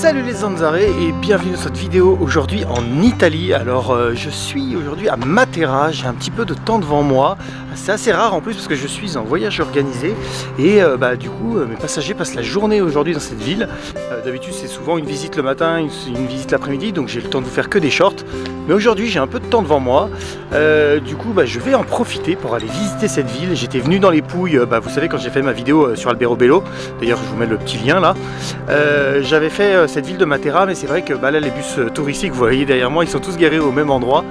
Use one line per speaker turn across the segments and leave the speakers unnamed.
Salut les Zanzare et bienvenue dans cette vidéo aujourd'hui en Italie. Alors je suis aujourd'hui à Matera, j'ai un petit peu de temps devant moi. C'est assez rare en plus parce que je suis en voyage organisé et du coup mes passagers passent la journée aujourd'hui dans cette ville. D'habitude c'est souvent une visite le matin, une visite l'après-midi, donc j'ai le temps de vous faire que des shorts. Mais aujourd'hui j'ai un peu de temps devant moi, du coup je vais en profiter pour aller visiter cette ville. J'étais venu dans les Pouilles, vous savez quand j'ai fait ma vidéo sur Albero Bello, d'ailleurs je vous mets le petit lien là. J'avais fait cette ville de Matera, mais c'est vrai que là les bus touristiques, vous voyez derrière moi, ils sont tous garés au même endroit,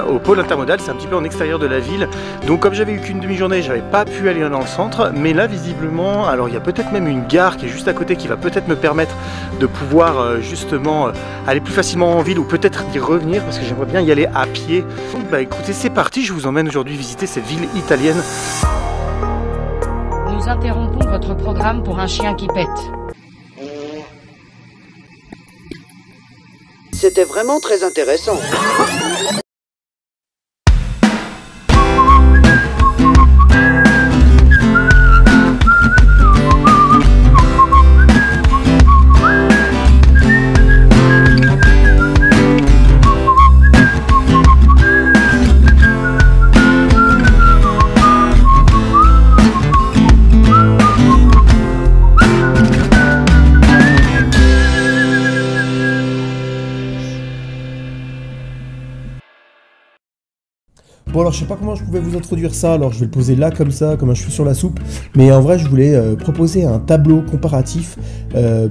au pôle intermodal, c'est un petit peu en extérieur de la ville. Donc comme j'avais eu qu'une demi-journée, j'avais pas pu aller dans le centre, mais là visiblement, alors il y a peut-être même une gare qui est juste à côté qui va peut-être me permettre de pouvoir justement aller plus facilement en ville ou peut-être d'y revenir parce que j'aimerais bien y aller à pied. Donc écoutez, c'est parti, je vous emmène aujourd'hui visiter cette ville italienne.
Nous interrompons votre programme pour un chien qui pète.
C'était vraiment très intéressant.
Bon alors je sais pas comment je pouvais vous introduire ça, alors je vais le poser là comme ça, comme un cheveu sur la soupe, mais en vrai je voulais proposer un tableau comparatif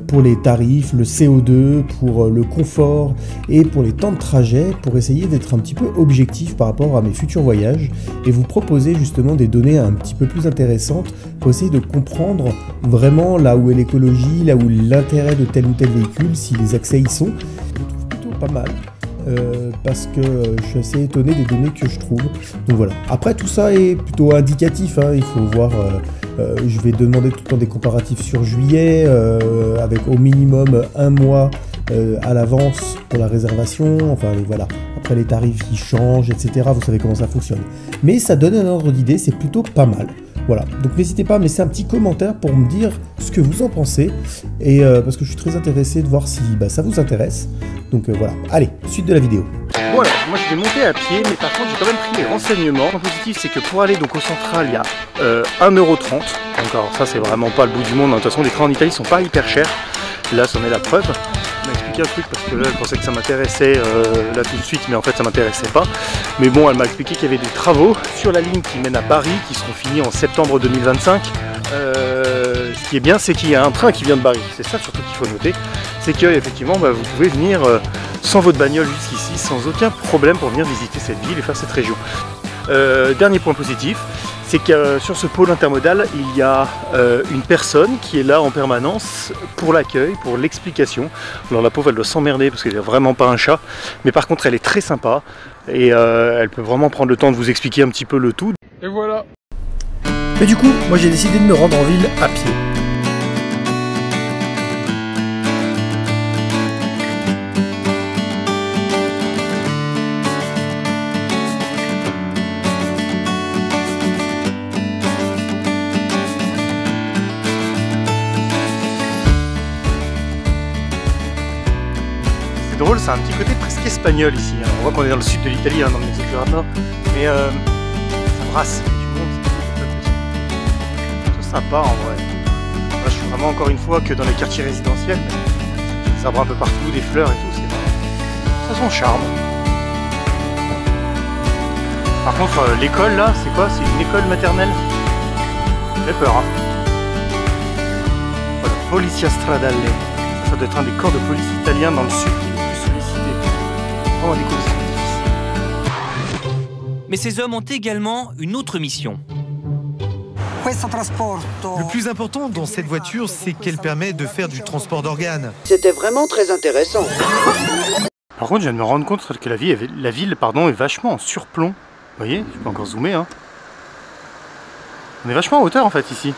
pour les tarifs, le CO2, pour le confort et pour les temps de trajet, pour essayer d'être un petit peu objectif par rapport à mes futurs voyages et vous proposer justement des données un petit peu plus intéressantes pour essayer de comprendre vraiment là où est l'écologie, là où l'intérêt de tel ou tel véhicule, si les accès y sont. Je le trouve plutôt pas mal. Parce que je suis assez étonné des données que je trouve. Donc voilà. Après tout ça est plutôt indicatif, hein. Il faut voir. Je vais demander tout le temps des comparatifs sur juillet, avec au minimum un mois à l'avance pour la réservation. Enfin voilà. Après les tarifs ils changent, etc. Vous savez comment ça fonctionne. Mais ça donne un ordre d'idée. C'est plutôt pas mal. Voilà, donc n'hésitez pas à me laisser un petit commentaire pour me dire ce que vous en pensez, et parce que je suis très intéressé de voir si ça vous intéresse. Donc voilà, allez, suite de la vidéo.
Bon alors, moi je vais monter à pied, mais par contre j'ai quand même pris les renseignements. Le positif c'est que pour aller donc au central, il y a 1,30 €. Donc alors ça c'est vraiment pas le bout du monde, de toute façon les trains en Italie sont pas hyper chers. Là c'en est la preuve. Elle m'a expliqué un truc parce que là je pensais que ça m'intéressait là tout de suite, mais en fait ça m'intéressait pas. Mais bon, elle m'a expliqué qu'il y avait des travaux sur la ligne qui mène à Bari qui seront finis en septembre 2025. Ce qui est bien, c'est qu'il y a un train qui vient de Bari. C'est ça surtout qu'il faut noter, c'est que effectivement vous pouvez venir sans votre bagnole jusqu'ici sans aucun problème pour venir visiter cette ville et faire cette région. Dernier point positif, c'est que sur ce pôle intermodal, il y a une personne qui est là en permanence pour l'accueil, pour l'explication. Alors la pauvre, elle doit s'emmerder parce qu'elle n'est vraiment pas un chat, mais par contre elle est très sympa et elle peut vraiment prendre le temps de vous expliquer un petit peu le tout. Et voilà.
Et du coup, moi j'ai décidé de me rendre en ville à pied.
C'est drôle, c'est un petit côté presque espagnol ici. On voit qu'on est dans le sud de l'Italie, dans le Mezzogiorno, mais ça brasse du monde, c'est plutôt sympa en vrai. Là, je suis vraiment encore une fois que dans les quartiers résidentiels, mais des arbres un peu partout, des fleurs et tout, c'est vraiment... ça a son charme. Par contre, l'école là, c'est quoi? C'est une école maternelle? Ça fait peur, hein. Voilà, Polizia Stradale. Ça doit être un des corps de police italiens dans le sud qui est le plus sollicité. Vraiment des conditions difficiles.
Mais ces hommes ont également une autre mission.
Le plus important dans cette voiture, c'est qu'elle permet de faire du transport d'organes.
C'était vraiment très intéressant.
Par contre, je viens de me rendre compte que la ville est vachement en surplomb. Vous voyez, je peux encore zoomer, hein. On est vachement en hauteur en fait ici.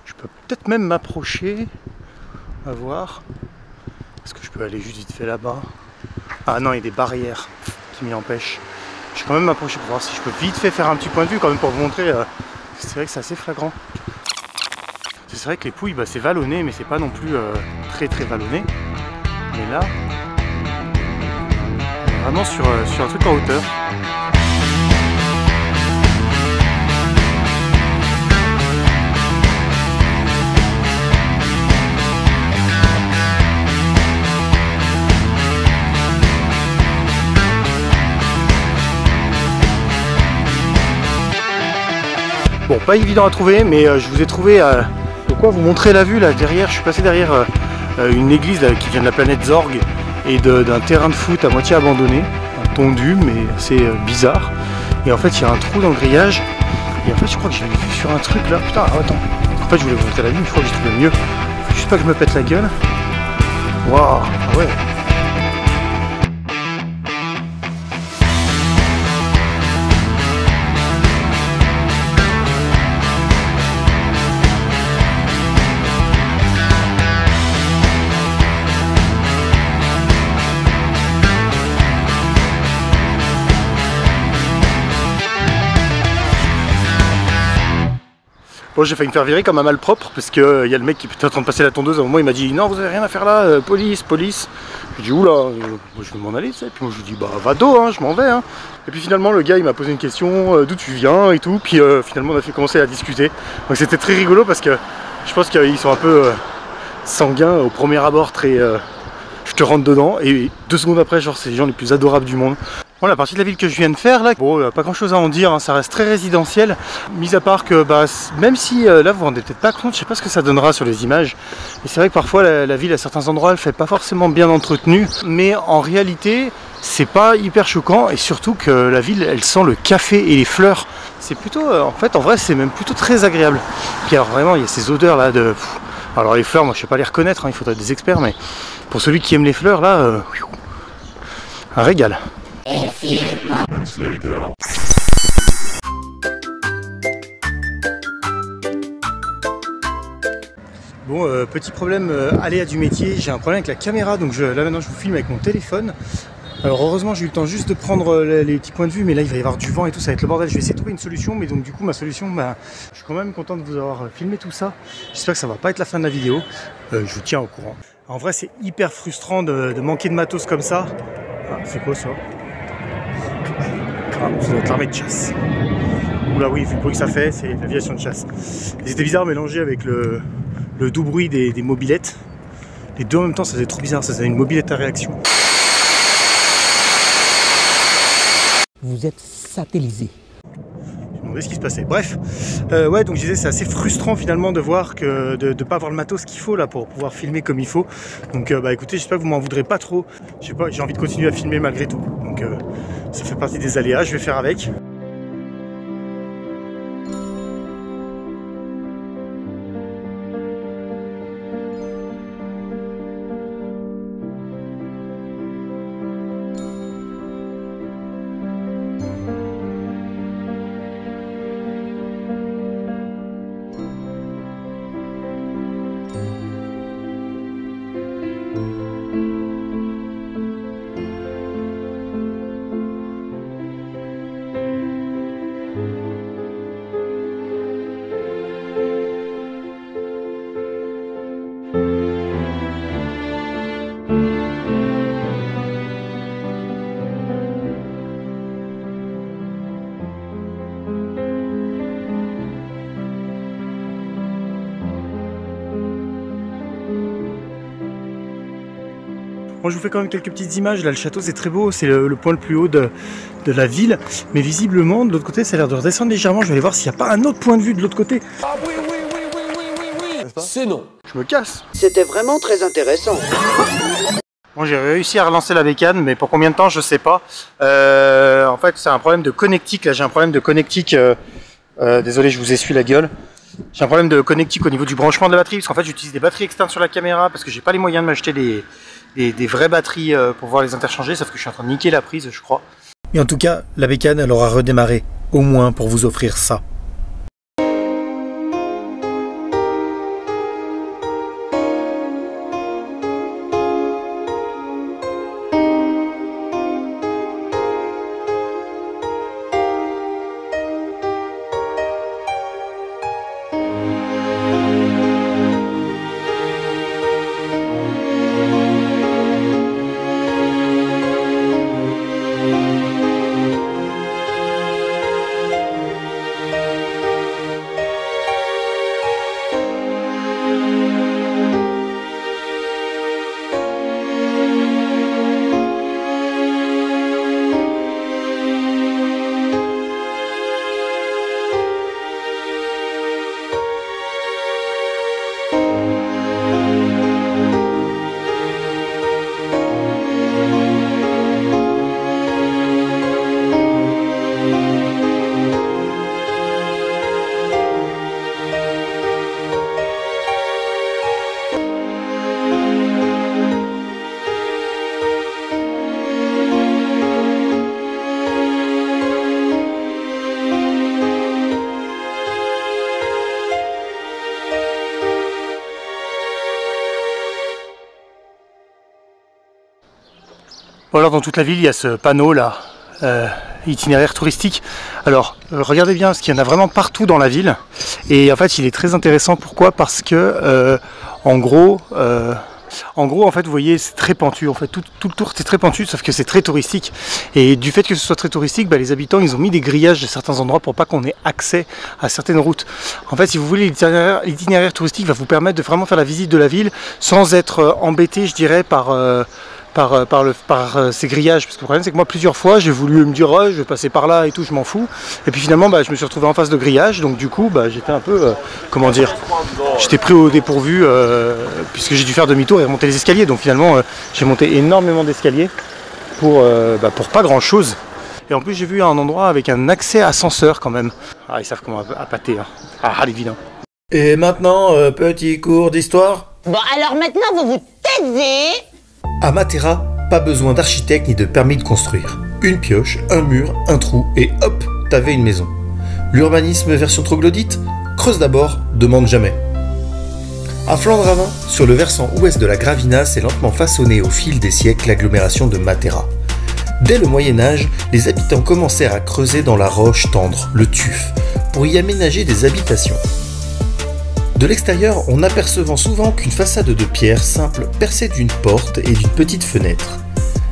Je peux peut-être même m'approcher. À voir. Est-ce que je peux aller juste vite fait là-bas? Ah non, il y a des barrières qui m'y empêchent. Je vais quand même m'approcher pour voir si je peux vite fait faire un petit point de vue quand même pour vous montrer. C'est vrai que c'est assez flagrant. que c'est vrai que les Pouilles, bah, c'est vallonné, mais c'est pas non plus très très vallonné. Mais là, on est vraiment sur un truc en hauteur. Bon, pas évident à trouver, mais je vous ai trouvé de quoi vous montrer la vue là derrière. Je suis passé derrière une église là, qui vient de la planète Zorg et d'un terrain de foot à moitié abandonné, tondu mais assez bizarre. Et en fait, il y a un trou dans le grillage. Et en fait, je crois que j'ai vu sur un truc là. Putain, attends. En fait, je voulais vous montrer la vue, mais je crois que j'ai trouvé mieux. Faut juste pas que je me pète la gueule. Waouh, ah ouais. Bon, j'ai failli me faire virer comme un malpropre parce que y a le mec qui était en train de passer la tondeuse. À un moment, il m'a dit non, vous avez rien à faire là, police, police. J'ai dit oula, je vais m'en aller, tu sais. Puis moi, je lui ai dit bah va dos, hein, je m'en vais. Hein. Et puis finalement, le gars il m'a posé une question d'où tu viens et tout. Puis finalement, on a fait commencer à discuter. Donc c'était très rigolo parce que je pense qu'ils sont un peu sanguins au premier abord, très. Je te rentre dedans et 2 secondes après, genre, c'est les gens les plus adorables du monde. Bon, la partie de la ville que je viens de faire là, bon, pas grand chose à en dire, hein, ça reste très résidentiel, mis à part que bah, même si là vous vous rendez peut-être pas compte, je sais pas ce que ça donnera sur les images, et c'est vrai que parfois la ville à certains endroits elle fait pas forcément bien entretenue, mais en réalité c'est pas hyper choquant, et surtout que la ville elle sent le café et les fleurs, c'est plutôt, en fait en vrai c'est même plutôt très agréable. Puis alors vraiment il y a ces odeurs là de... Alors les fleurs moi je sais pas les reconnaître, hein, il faudrait des experts, mais pour celui qui aime les fleurs là, un régal. Bon, petit problème aléa du métier, j'ai un problème avec la caméra, donc là maintenant je vous filme avec mon téléphone. Alors heureusement j'ai eu le temps juste de prendre les petits points de vue, mais là il va y avoir du vent et tout, ça va être le bordel. Je vais essayer de trouver une solution, mais donc du coup ma solution, bah, je suis quand même content de vous avoir filmé tout ça. J'espère que ça va pas être la fin de la vidéo, je vous tiens au courant. En vrai c'est hyper frustrant de manquer de matos comme ça. Ah, c'est quoi ça? Ah, ça doit être l'armée de chasse. Oula oui, vu le bruit que ça fait, c'est l'aviation de chasse. Et c'était bizarre mélangé avec le doux bruit des mobylettes. Les deux en même temps, ça faisait trop bizarre, ça faisait une mobylette à réaction.
Vous êtes satellisé.
Je me demandais ce qui se passait. Bref, ouais, donc je disais, c'est assez frustrant finalement de voir que de pas avoir le matos qu'il faut là pour pouvoir filmer comme il faut. Donc bah écoutez, j'espère que vous m'en voudrez pas trop. Je sais pas, j'ai envie de continuer à filmer malgré tout. Donc ça fait partie des aléas, je vais faire avec. Moi je vous fais quand même quelques petites images, là le château c'est très beau, c'est le point le plus haut de la ville, mais visiblement de l'autre côté ça a l'air de redescendre légèrement, je vais aller voir s'il n'y a pas un autre point de vue de l'autre côté.
Ah oui, c'est non.
Je me casse.
C'était vraiment très intéressant.
Bon, j'ai réussi à relancer la bécane, mais pour combien de temps je sais pas. En fait c'est un problème de connectique, là j'ai un problème de connectique, désolé je vous essuie la gueule. J'ai un problème de connectique au niveau du branchement de la batterie, parce qu'en fait j'utilise des batteries externes sur la caméra, parce que j'ai pas les moyens de m'acheter des vraies batteries pour pouvoir les interchanger, sauf que je suis en train de niquer la prise je crois. Mais en tout cas, la bécane elle aura redémarré, au moins pour vous offrir ça. Bon, alors dans toute la ville, il y a ce panneau là, itinéraire touristique. Alors regardez bien, parce qu'il y en a vraiment partout dans la ville. Et en fait, il est très intéressant. Pourquoi? Parce que en gros, en fait, vous voyez, c'est très pentu. En fait, tout le tour, c'est très pentu, sauf que c'est très touristique. Et du fait que ce soit très touristique, bah, les habitants, ils ont mis des grillages à certains endroits pour pas qu'on ait accès à certaines routes. En fait, si vous voulez, l'itinéraire touristique va vous permettre de vraiment faire la visite de la ville sans être embêté, je dirais, par ces grillages, parce que le problème c'est que moi plusieurs fois j'ai voulu me dire oh, je vais passer par là et tout, je m'en fous, et puis finalement bah, je me suis retrouvé en face de grillage, donc du coup bah, j'étais un peu comment dire, j'étais pris au dépourvu puisque j'ai dû faire demi-tour et remonter les escaliers, donc finalement j'ai monté énormément d'escaliers pour pas grand chose. Et en plus j'ai vu un endroit avec un accès ascenseur quand même. Ah, ils savent comment appâter, hein. Ah, évident. Et maintenant petit cours d'histoire.
Bon alors maintenant vous vous taisez.
À Matera, pas besoin d'architecte ni de permis de construire. Une pioche, un mur, un trou et hop, t'avais une maison. L'urbanisme version troglodyte? Creuse d'abord, demande jamais. À Flandre-Ravin, sur le versant ouest de la Gravina, s'est lentement façonnée au fil des siècles l'agglomération de Matera. Dès le Moyen-Âge, les habitants commencèrent à creuser dans la roche tendre, le tuf, pour y aménager des habitations. De l'extérieur, on n'apercevant souvent qu'une façade de pierre simple percée d'une porte et d'une petite fenêtre.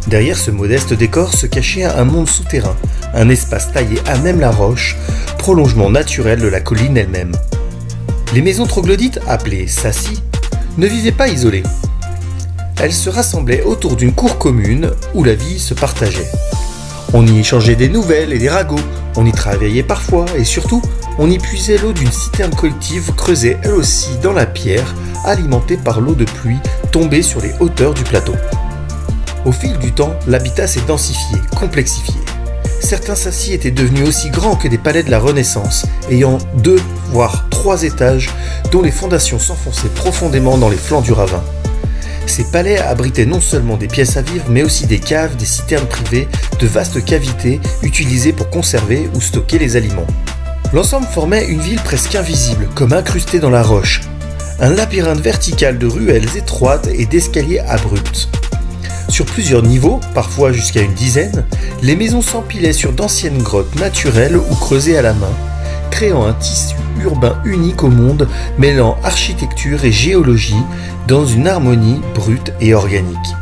Derrière ce modeste décor se cachait un monde souterrain, un espace taillé à même la roche, prolongement naturel de la colline elle-même. Les maisons troglodytes, appelées sassi, ne vivaient pas isolées. Elles se rassemblaient autour d'une cour commune où la vie se partageait. On y échangeait des nouvelles et des ragots, on y travaillait parfois et surtout, on y puisait l'eau d'une citerne collective creusée elle aussi dans la pierre, alimentée par l'eau de pluie tombée sur les hauteurs du plateau. Au fil du temps, l'habitat s'est densifié, complexifié. Certains sassis étaient devenus aussi grands que des palais de la Renaissance, ayant 2 voire 3 étages, dont les fondations s'enfonçaient profondément dans les flancs du ravin. Ces palais abritaient non seulement des pièces à vivre, mais aussi des caves, des citernes privées, de vastes cavités utilisées pour conserver ou stocker les aliments. L'ensemble formait une ville presque invisible, comme incrustée dans la roche. Un labyrinthe vertical de ruelles étroites et d'escaliers abrupts. Sur plusieurs niveaux, parfois jusqu'à une dizaine, les maisons s'empilaient sur d'anciennes grottes naturelles ou creusées à la main, créant un tissu urbain unique au monde, mêlant architecture et géologie dans une harmonie brute et organique.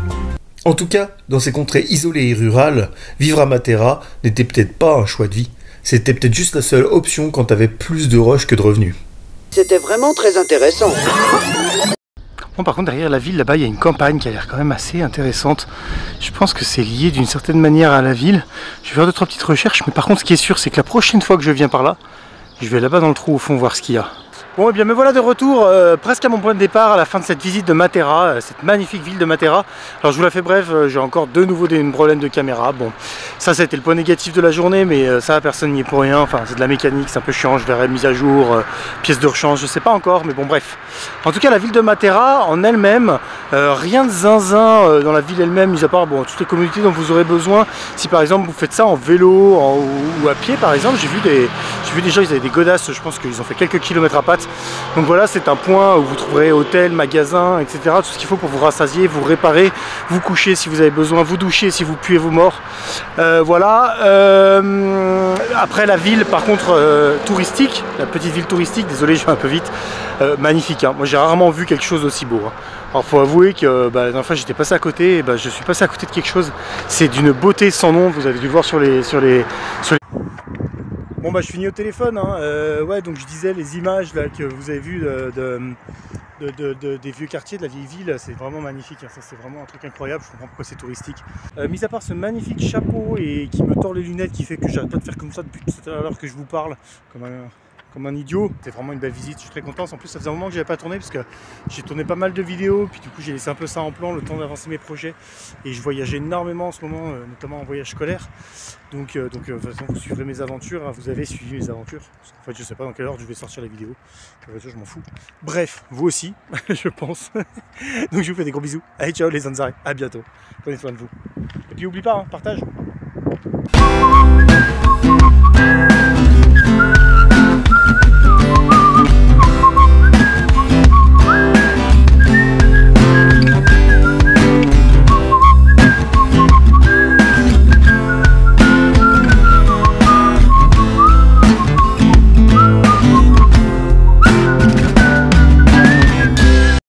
En tout cas, dans ces contrées isolées et rurales, vivre à Matera n'était peut-être pas un choix de vie. C'était peut-être juste la seule option quand t'avais plus de roches que de revenus.
C'était vraiment très intéressant.
Bon, par contre derrière la ville là-bas il y a une campagne qui a l'air quand même assez intéressante. Je pense que c'est lié d'une certaine manière à la ville. Je vais faire 2-3 petites recherches, mais par contre ce qui est sûr c'est que la prochaine fois que je viens par là, je vais là-bas dans le trou au fond voir ce qu'il y a. Bon et bien me voilà de retour presque à mon point de départ à la fin de cette visite de Matera, cette magnifique ville de Matera. Alors je vous la fais bref, j'ai encore de nouveau des problèmes de caméra. Bon, ça a été le point négatif de la journée, mais ça personne n'y est pour rien, enfin c'est de la mécanique, c'est un peu chiant, je verrai mise à jour, pièces de rechange, je sais pas encore, mais bon bref. En tout cas la ville de Matera en elle-même, rien de zinzin dans la ville elle-même, mis à part bon, toutes les communautés dont vous aurez besoin. Si par exemple vous faites ça en vélo ou à pied par exemple, j'ai vu des gens, ils avaient des godasses, je pense qu'ils ont fait quelques kilomètres à pattes. Donc voilà, c'est un point où vous trouverez hôtel, magasin, etc. Tout ce qu'il faut pour vous rassasier, vous réparer, vous coucher si vous avez besoin, vous doucher si vous puez vos morts. Voilà. Après la ville, par contre, touristique, la petite ville touristique, désolé je vais un peu vite, magnifique. Hein. Moi j'ai rarement vu quelque chose d'aussi beau. Hein. Alors faut avouer que la dernière fois j'étais passé à côté, et je suis passé à côté de quelque chose. C'est d'une beauté sans nom, vous avez dû le voir sur les... Bon je finis au téléphone, hein. Ouais, donc je disais les images là, que vous avez vues des vieux quartiers, de la vieille ville, c'est vraiment magnifique, hein. Ça c'est vraiment un truc incroyable, je comprends pourquoi c'est touristique. Mis à part ce magnifique chapeau et qui me tord les lunettes, qui fait que j'arrête pas de faire comme ça depuis tout à l'heure que je vous parle, comme un idiot. C'est vraiment une belle visite, je suis très content. En plus ça faisait un moment que j'avais pas tourné parce que j'ai tourné pas mal de vidéos, puis du coup j'ai laissé un peu ça en plan, le temps d'avancer mes projets. Et je voyageais énormément en ce moment, notamment en voyage scolaire. Donc de toute façon vous suivrez mes aventures, hein, vous avez suivi mes aventures. En fait je sais pas dans quelle heure je vais sortir la vidéo, je m'en fous. Bref, vous aussi, je pense. Donc je vous fais des gros bisous. Allez ciao les Zanzarés, à bientôt. Prenez soin de vous. Et puis n'oublie pas, hein, partage.